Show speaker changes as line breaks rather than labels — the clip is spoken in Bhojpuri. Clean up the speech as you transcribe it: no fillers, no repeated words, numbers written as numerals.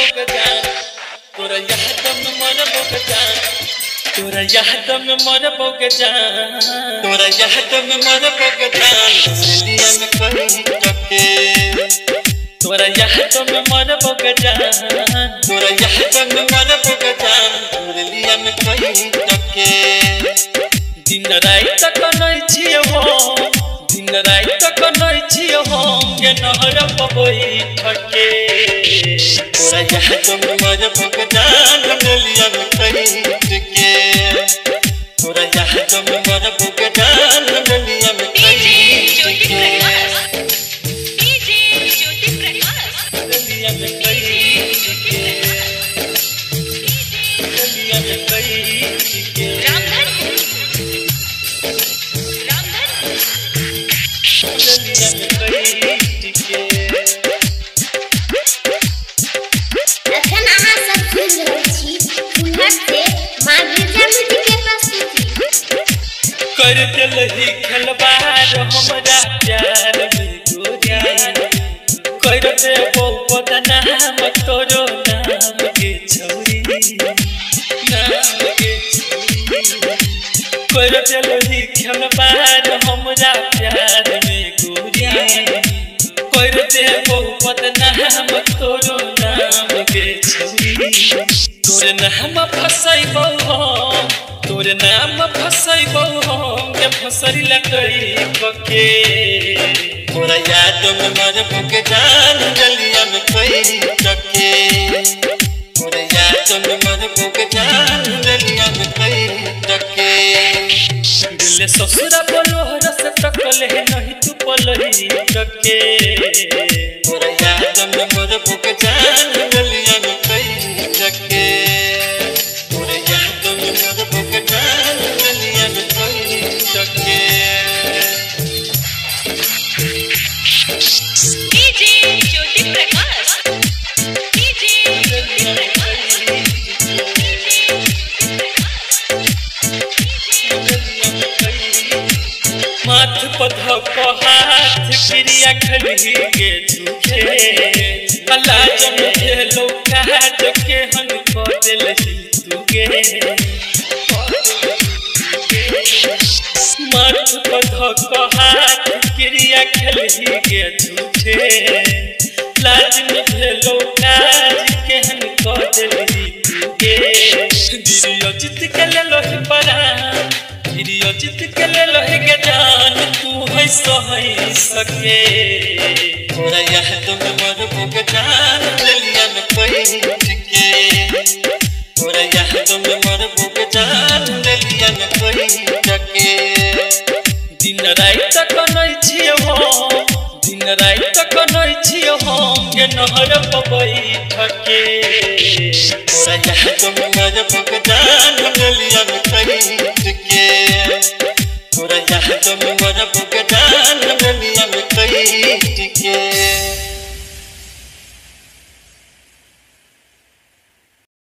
बगजान तोरा याद में मन बगजान तोरा याद में मन बगजान तोरा याद में मन बगजान दिलिया में कहीं टके तोरा याद में मन बगजान तोरा याद में मन बगजान दिलिया में कहीं टके दिन रात कनै छियो दिन रात कनै छियो के नहर पबई ठके तोरा याद में मन बगजान दिलिया में कहीं टके तोरा याद में मन बगजान दिलिया में कहीं टके दिलिया में कहीं टके दिलिया में कहीं टके
अखन अहाँ सब सुनि रहल छी फुलहट से मां गिरजा मिट्टी के प्रस्तुति
कर दिलही खलबार हमरा प्यार में गोरिया कर दे बहु नाम तोरो नाम के छौरी नाम के छौरी कर दिलही खलबार हमरा प्यार में गोरिया कर दे बहु नाम तोरो नाम के छौरी तोर नाम फसैबौ हम तोर नाम फसैबौ हम के फसरी लकड़ी पके तोरा याद में मर बगजान गलिया में कहीं टके तोरा याद में मर बगजान गलिया में कहीं टके दिल ससुरा बोलो रस टकले नहीं तू पलही टके तोरा याद में मर बगजान गलिया में कहीं टके तोरा याद में मर बगजान गलिया में कहीं टके
डीजे ज्योति प्रकाश
माथ पधो को हाथ क्रिया खली के झुके लाज में भेलो काज के हन को दिलही तुगे माथ पधो को हाथ क्रिया खली के झुके लाज में भेलो काज के हन को दिलही तुगे दिरियो जित के ले लोहि परान दिरियो जित के ले लोहि के जान तू है सही सके तोरा याद में मन बगजान दिलिया में कहीं टके तोरा याद में मन बगजान दिलिया में कहीं टके दिन रात कनै छियो दिन रात कनै छियो के नहर पबई ठके तोरा याद में मन बगजान दिलिया में कहीं टके तोरा याद में मन बगजान दिलिया